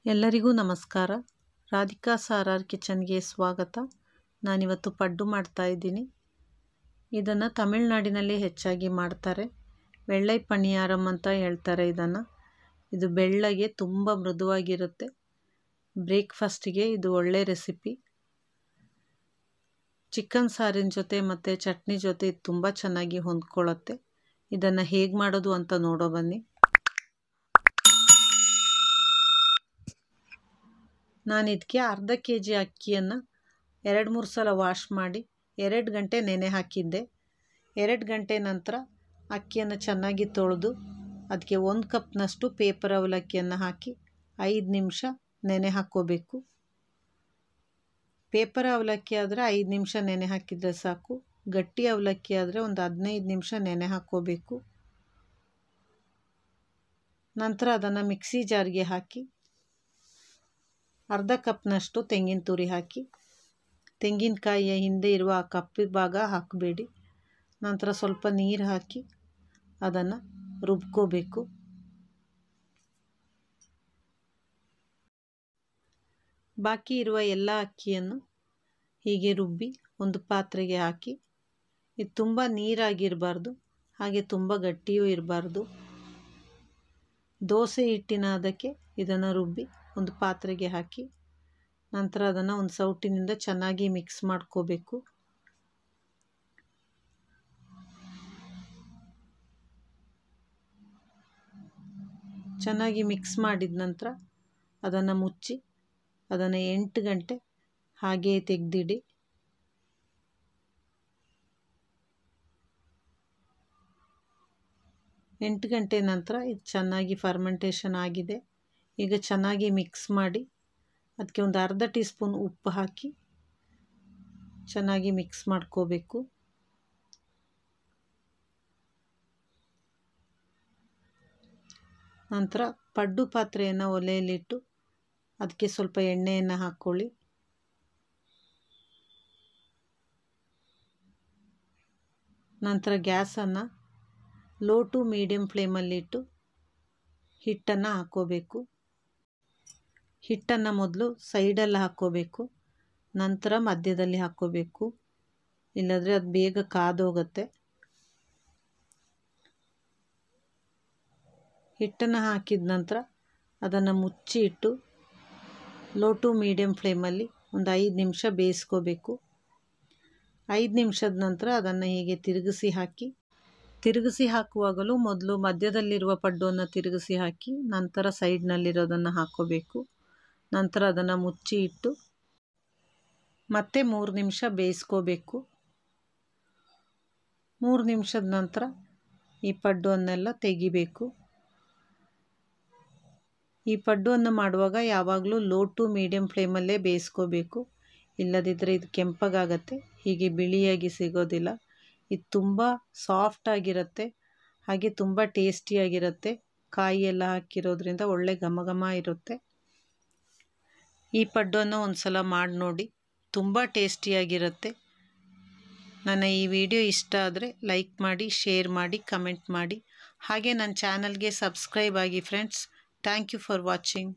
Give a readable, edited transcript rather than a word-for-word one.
ಎಲ್ಲರಿಗೂ ನಮಸ್ಕಾರ. ರಾಧಿಕಾ ಸಾರಾರ್ ಕಿಚನ್ಗೆ ಸ್ವಾಗತ. ನಾನಿವತ್ತು ಪಡ್ಡು ಮಾಡ್ತಾ ಇದ್ದೀನಿ. ಇದನ್ನು ತಮಿಳುನಾಡಿನಲ್ಲಿ ಹೆಚ್ಚಾಗಿ ಮಾಡ್ತಾರೆ. வெள்ளை ಪಣಿಯಾರಂ ಅಂತ ಹೇಳ್ತಾರೆ ಇದನ್ನು. ಇದು ಬೆಳ್ಳಗೆ ತುಂಬ ಮೃದುವಾಗಿರುತ್ತೆ. ಬ್ರೇಕ್ಫಾಸ್ಟಿಗೆ ಇದು ಒಳ್ಳೆ ರೆಸಿಪಿ. ಚಿಕನ್ ಸಾರಿನ ಜೊತೆ ಮತ್ತು ಚಟ್ನಿ ಜೊತೆ ಇದು ತುಂಬ ಚೆನ್ನಾಗಿ ಹೊಂದ್ಕೊಳ್ಳುತ್ತೆ. ಇದನ್ನು ಹೇಗೆ ಮಾಡೋದು ಅಂತ ನೋಡೋ ಬನ್ನಿ. ನಾನು ಇದಕ್ಕೆ ಅರ್ಧ kg ಅಕ್ಕಿಯನ್ನು 2-3 ಸಲ ವಾಶ್ ಮಾಡಿ 2 ಗಂಟೆ ನೆನೆ ಹಾಕಿದ್ದೆ. 2 ಗಂಟೆ ನಂತರ ಅಕ್ಕಿಯನ್ನು ಚೆನ್ನಾಗಿ ತೊಳೆದು ಅದಕ್ಕೆ 1 ಕಪ್ನಷ್ಟು ಪೇಪರ್ ಅವಲಕ್ಕಿಯನ್ನು ಹಾಕಿ 5 ನಿಮಿಷ ನೆನೆ ಹಾಕ್ಕೋಬೇಕು. ಪೇಪರ್ ಅವಲಕ್ಕಿ ಆದರೆ 5 ನಿಮಿಷ ನೆನೆ ಹಾಕಿದರೆ ಸಾಕು. ಗಟ್ಟಿ ಅವಲಕ್ಕಿ ಆದರೆ ಒಂದು 15 ನಿಮಿಷ ನೆನೆ ಹಾಕ್ಕೋಬೇಕು. ನಂತರ ಅದನ್ನು ಮಿಕ್ಸಿ ಜಾರ್ಗೆ ಹಾಕಿ ಅರ್ಧ ಕಪ್ನಷ್ಟು ತೆಂಗಿನ ತುರಿ ಹಾಕಿ, ತೆಂಗಿನಕಾಯಿಯ ಹಿಂದೆ ಇರುವ ಆ ಕಪ್ಪು ಭಾಗ ಹಾಕಬೇಡಿ. ನಂತರ ಸ್ವಲ್ಪ ನೀರು ಹಾಕಿ ಅದನ್ನು ರುಬ್ಕೋಬೇಕು. ಬಾಕಿ ಇರುವ ಎಲ್ಲ ಅಕ್ಕಿಯನ್ನು ಹೀಗೆ ರುಬ್ಬಿ ಒಂದು ಪಾತ್ರೆಗೆ ಹಾಕಿ. ಇದು ತುಂಬ ನೀರಾಗಿರಬಾರ್ದು, ಹಾಗೆ ತುಂಬ ಗಟ್ಟಿಯೂ ಇರಬಾರ್ದು. ದೋಸೆ ಹಿಟ್ಟಿನ ಅದಕ್ಕೆ ಇದನ್ನು ರುಬ್ಬಿ ಒಂದು ಪಾತ್ರೆಗೆ ಹಾಕಿ ನಂತರ ಅದನ್ನು ಒಂದು ಸೌಟಿನಿಂದ ಚೆನ್ನಾಗಿ ಮಿಕ್ಸ್ ಮಾಡ್ಕೋಬೇಕು. ಚೆನ್ನಾಗಿ ಮಿಕ್ಸ್ ಮಾಡಿದ ನಂತರ ಅದನ್ನು ಮುಚ್ಚಿ ಅದನ್ನು 8 ಗಂಟೆ ಹಾಗೆಯೇ ತೆಗೆದಿಡಿ. ಎಂಟು ಗಂಟೆ ನಂತರ ಇದು ಚೆನ್ನಾಗಿ ಫರ್ಮೆಂಟೇಷನ್ ಆಗಿದೆ. ಈಗ ಚೆನ್ನಾಗಿ ಮಿಕ್ಸ್ ಮಾಡಿ ಅದಕ್ಕೆ ಒಂದು ಅರ್ಧ ಟೀ ಸ್ಪೂನ್ ಉಪ್ಪು ಹಾಕಿ ಚೆನ್ನಾಗಿ ಮಿಕ್ಸ್ ಮಾಡ್ಕೋಬೇಕು. ನಂತರ ಪಡ್ಡು ಪಾತ್ರೆಯನ್ನು ಒಲೆಯಲ್ಲಿಟ್ಟು ಅದಕ್ಕೆ ಸ್ವಲ್ಪ ಎಣ್ಣೆಯನ್ನು ಹಾಕ್ಕೊಳ್ಳಿ. ನಂತರ ಗ್ಯಾಸನ್ನು ಲೋ ಟು ಮೀಡಿಯಮ್ ಫ್ಲೇಮಲ್ಲಿಟ್ಟು ಹಿಟ್ಟನ್ನು ಹಾಕ್ಕೋಬೇಕು. ಹಿಟ್ಟನ್ನು ಮೊದಲು ಸೈಡಲ್ಲಿ ಹಾಕ್ಕೋಬೇಕು, ನಂತರ ಮಧ್ಯದಲ್ಲಿ ಹಾಕ್ಕೋಬೇಕು, ಇಲ್ಲದ್ರೆ ಅದು ಬೇಗ ಕಾದೋಗುತ್ತೆ. ಹಿಟ್ಟನ್ನು ಹಾಕಿದ ನಂತರ ಅದನ್ನು ಮುಚ್ಚಿ ಇಟ್ಟು ಲೋ ಟು ಮೀಡಿಯಮ್ ಫ್ಲೇಮಲ್ಲಿ ಒಂದು 5 ನಿಮಿಷ ಬೇಯಿಸ್ಕೋಬೇಕು. 5 ನಿಮಿಷದ ನಂತರ ಅದನ್ನು ಹೀಗೆ ತಿರುಗಿಸಿ ಹಾಕುವಾಗಲೂ ಮೊದಲು ಮಧ್ಯದಲ್ಲಿರುವ ಪಡ್ಡನ್ನು ತಿರುಗಿಸಿ ಹಾಕಿ ನಂತರ ಸೈಡ್ನಲ್ಲಿರೋದನ್ನು ಹಾಕ್ಕೋಬೇಕು. ನಂತರ ಅದನ್ನು ಮುಚ್ಚಿ ಇಟ್ಟು ಮತ್ತೆ 3 ನಿಮಿಷ ಬೇಯಿಸ್ಕೋಬೇಕು. 3 ನಿಮಿಷದ ನಂತರ ಈ ಪಡ್ಡುವನ್ನೆಲ್ಲ ತೆಗಿಬೇಕು. ಈ ಪಡ್ಡುವನ್ನು ಮಾಡುವಾಗ ಯಾವಾಗಲೂ ಲೋ ಟು ಮೀಡಿಯಮ್ ಫ್ಲೇಮಲ್ಲೇ ಬೇಯಿಸ್ಕೋಬೇಕು, ಇಲ್ಲದಿದ್ದರೆ ಇದು ಕೆಂಪಗಾಗತ್ತೆ, ಹೀಗೆ ಬಿಳಿಯಾಗಿ ಸಿಗೋದಿಲ್ಲ. ಇದು ತುಂಬ ಸಾಫ್ಟಾಗಿರುತ್ತೆ, ಹಾಗೆ ತುಂಬ ಟೇಸ್ಟಿಯಾಗಿರುತ್ತೆ. ಕಾಯಿ ಎಲ್ಲ ಹಾಕಿರೋದ್ರಿಂದ ಒಳ್ಳೆ ಘಮ ಘಮ ಇರುತ್ತೆ. ಈ ಪಡ್ಡನ್ನು ಒಂದು ಸಲ ಮಾಡಿ ನೋಡಿ, ತುಂಬ ಟೇಸ್ಟಿಯಾಗಿರುತ್ತೆ. ನನ್ನ ಈ ವಿಡಿಯೋ ಇಷ್ಟ ಆದರೆ ಲೈಕ್ ಮಾಡಿ, ಶೇರ್ ಮಾಡಿ, ಕಮೆಂಟ್ ಮಾಡಿ. ಹಾಗೆ ನನ್ನ ಚಾನಲ್ಗೆ ಸಬ್ಸ್ಕ್ರೈಬ್ ಆಗಿ friends. Thank you for watching.